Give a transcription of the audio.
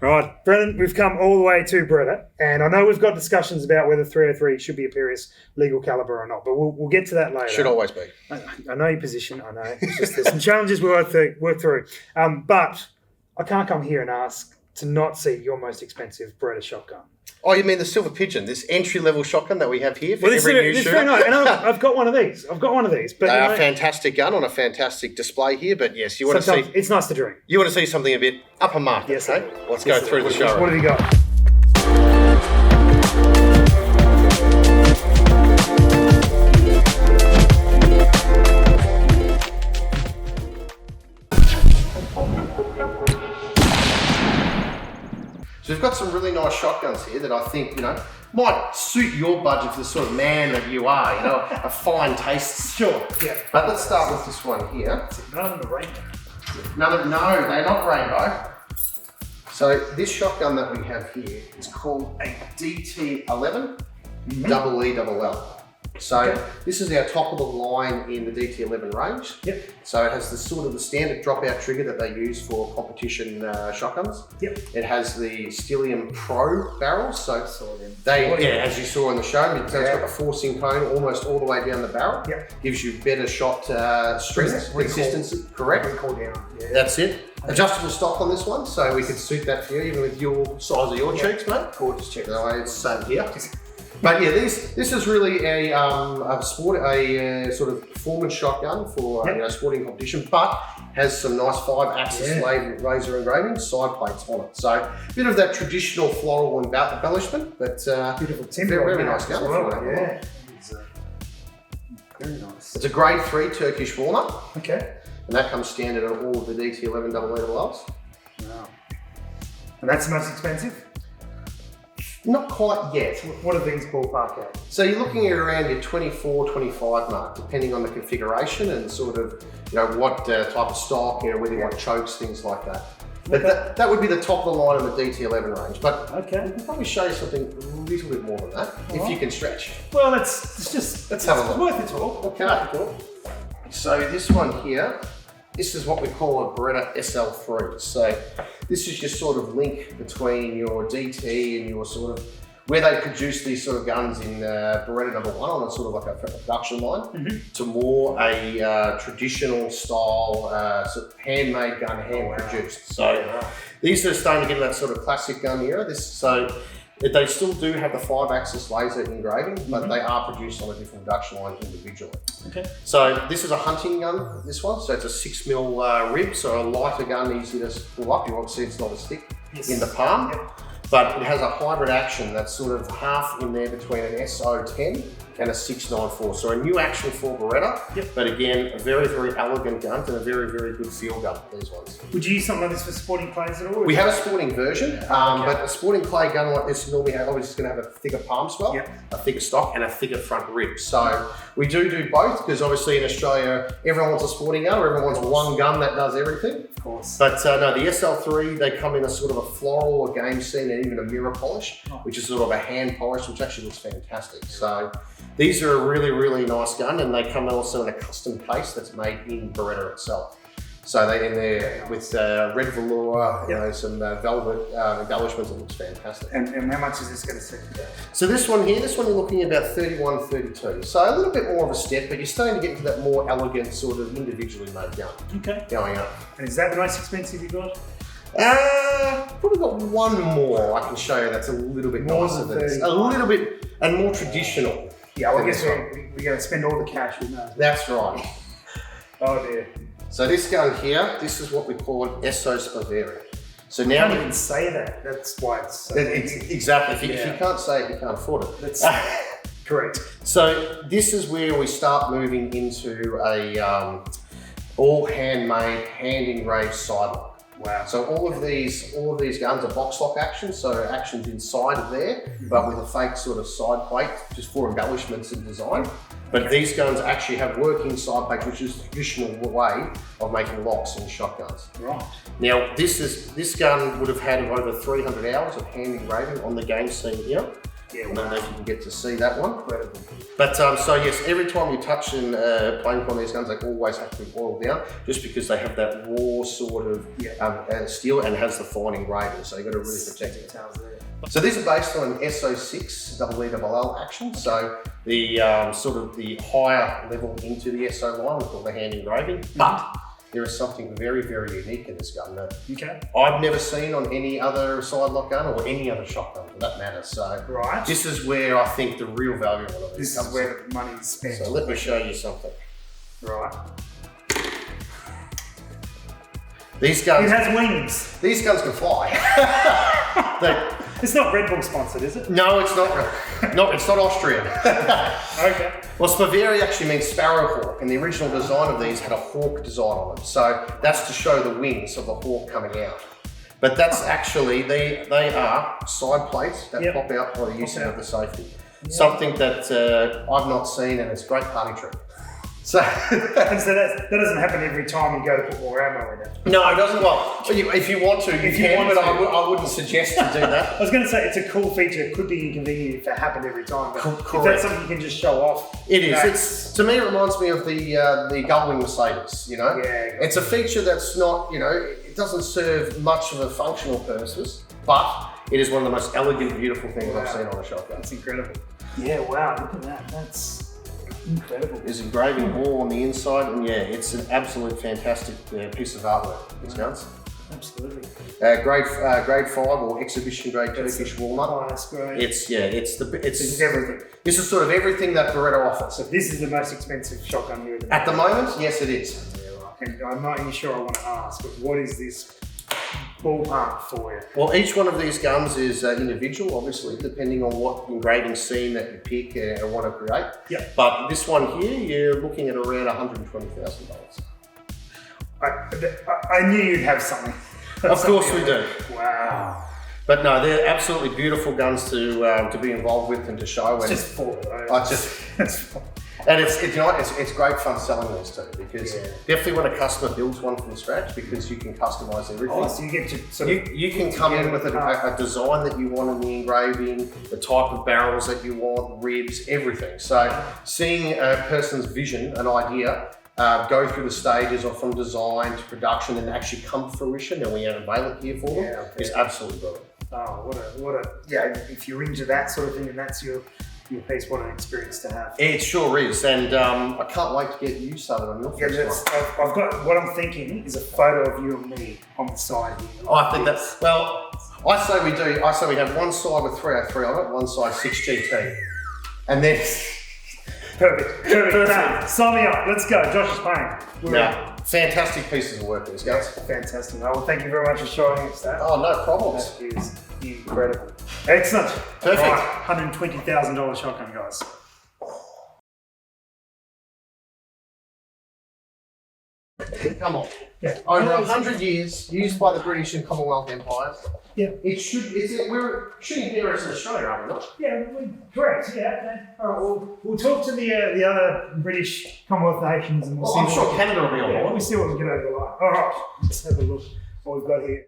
Right, Brendan, we've come all the way to Beretta, and I know we've got discussions about whether 303 should be a Pirius legal calibre or not, but we'll get to that later. Should always be. I know your position, I know. It's just there's some challenges we want to work through. But I can't come here and ask to not see your most expensive Beretta shotgun. Oh, you mean the Silver Pigeon, this entry-level shotgun that we have here for this every new is shooter? very nice, and I've got one of these. But They are a fantastic gun on a fantastic display here, but yes, you want to see... It's nice to dream. You want to see something a bit upper market, Yes, okay? Let's go through the show. What have you got? So we've got some really nice shotguns here that I think, might suit your budget for the sort of man that you are, a fine taste. Sure, yeah. But let's start with this one here. None of the rainbow. No, they're not rainbow. So this shotgun that we have here is called a DT11 double ELL. So this is our top of the line in the DT11 range. Yep. So it has the sort of the standard dropout trigger that they use for competition shotguns. Yep. It has the Stylium Pro barrels. So as you saw in the show, it's got a forcing cone almost all the way down the barrel. Yep. Gives you better shot strength, consistency. Correct. Recoil down. Yeah. That's it. Adjustable stock on this one, so we could suit that for you, even with your size of your cheeks, mate. Gorgeous cheeks. No, it's same here. But yeah, this is really a sort of performance shotgun for sporting competition, but has some nice 5-axis laser engraving side plates on it. So a bit of that traditional floral embellishment, but beautiful timber. Very nice gun. Well, very nice. It's a grade 3 Turkish walnut. Okay. And that comes standard on all of the DT11 double ELLs. Wow. And that's the most expensive? Not quite yet. What are these ballpark at? So you're looking at around your 24, 25 mark, depending on the configuration and sort of, what type of stock, whether you want chokes, things like that. But that would be the top of the line in the DT11 range. But we can probably show you something a little bit more than that, if you can stretch. Well, let's have a look. Worth it all. Okay. So this one here, this is what we call a Beretta SL3. So this is your sort of link between your DT and your sort of, where they produce these sort of guns in Beretta #1 on a sort of like a production line to more a traditional style sort of handmade gun, hand produced. So these are starting to get in that sort of classic gun era. They still do have the 5-axis laser engraving, but they are produced on a different production line individually. Okay. So this is a hunting gun, this one. So it's a 6mm rib, so a lighter gun, easy to pull up. You obviously it's not a stick in the palm, but it has a hybrid action that's sort of half in there between an SO10 and a 694. So a new action for Beretta, but again, a very, very elegant gun and a very, very good feel gun, these ones. Would you use something like this for sporting plays at all? We have a sporting version, but a sporting clay gun like this normally obviously going to have a thicker palm swell, a thicker stock, and a thicker front rib. So we do both, because obviously in Australia, everyone wants a sporting gun, or everyone wants one gun that does everything. Of course. But no, the SL3, they come in a sort of a floral or game scene and even a mirror polish, which is sort of a hand polish, which actually looks fantastic. So these are a really, really nice gun, and they come also in a custom case that's made in Beretta itself. So they're in there with red velour, some velvet embellishments. It looks fantastic. And how much is this going to set you down? So this one here, you're looking at about 31, 32. So a little bit more of a step, but you're starting to get into that more elegant sort of individually made gun. Okay. Going up. And is that the most expensive you got? Probably got one more I can show you that's a little bit nicer than this. A little bit, and more traditional. Yeah, well, I guess we're going to spend all the cash we know. That's right. Oh dear. So this gun here, this is what we call an Essos Bavaria. So now you can't even say that. That's why it's so exactly. If you can't say it, you can't afford it. That's correct. So this is where we start moving into a all handmade, hand engraved sidelock. Wow. So all of these guns are box lock actions, so actions inside of there, but with a fake sort of side plate, just for embellishments and design. But these guns actually have working side plates, which is the traditional way of making locks in shotguns. Right. Now, this gun would have had over 300 hours of hand engraving on the game scene here. Yeah, I don't know if you can get to see that one. incredible. But so yes, every time you touch and play with one of these guns, they always have to be oiled down, just because they have that raw sort of steel and has the fine engraving, so you've got to really protect it. Details there. So these are based on SO6 EELL action, so the sort of the higher level into the SO line with all the hand engraving, but there is something very, very unique in this gun that I've never seen on any other side lock gun or any other shotgun for that matter. So this is where I think the real value of it This is where the money is spent. So let me show you something. Right. These guns. It has wings. These guns can fly. It's not Red Bull sponsored, is it? No, it's not. No, it's not Austrian. Okay. Well, Spaveri actually means sparrowhawk, and the original design of these had a hawk design on them. So that's to show the wings of the hawk coming out. But that's actually, they are side plates that pop out by the use of the safety. Something that I've not seen, and it's a great party trick. So, and so that doesn't happen every time you go to put more ammo in it. No, it doesn't. Well, if you want to, you can, but I wouldn't suggest to do that. I was going to say, it's a cool feature. It could be inconvenient if it happened every time. But Correct. if that's something you can just show off. It is. To me, it reminds me of the Gullwing Mercedes, you know? Yeah. It's a feature that's not, you know, it doesn't serve much of a functional purpose, but it is one of the most elegant, beautiful things I've seen on a shotgun. That's incredible. Yeah, wow, look at that. That's incredible. There's engraving more on the inside, and yeah, it's an absolute fantastic piece of artwork, these guns. Absolutely. Grade 5 or exhibition grade Turkish walnut. Oh, that's great. It's This is everything. This is sort of everything that Beretta offers. So this is the most expensive shotgun here at the moment. Yes, it is. Yeah, right. And I'm not even sure I want to ask, but what is this ballpark for you? Well, each one of these guns is individual, obviously, depending on what engraving scheme that you pick and want to create. Yeah. But this one here, you're looking at around $120,000. I knew you'd have something. Of course we do. Wow. But no, they're absolutely beautiful guns to be involved with and to show. It's just for and it's you know what, it's great fun selling these too, because definitely when a customer builds one from scratch, because you can customize everything. Oh, so you get to you can come in with a design that you want in the engraving, the type of barrels that you want, ribs, everything. So seeing a person's vision, an idea, go through the stages of from design to production and actually come to fruition, and we unveil it here for them, is absolutely brilliant. Oh, what a if you're into that sort of thing and that's your piece, what an experience to have. It sure is, and I can't wait to get you started on your first one. I've got, what I'm thinking is a photo of you and me on the side here. Oh, I think that's, well, I say we have one side with 303 on it, one side 6GT. And then... Perfect. Done. Sign me up, let's go. Josh is paying. Yeah, fantastic pieces of work, these guys. Fantastic. Well, thank you very much for showing us that. Oh, no problems. That is incredible. Excellent. Perfect. Right, $120,000 shotgun, guys. Come on. Yeah. Over 100 years, used by the British and Commonwealth empires. Yeah. We're shooting here in Australia, are we not? Yeah, correct. Yeah. All right, we'll talk to the other British Commonwealth nations and we'll see. I'm sure Canada will be on board. We'll see what we get over the line. All right, let's have a look what we've got here.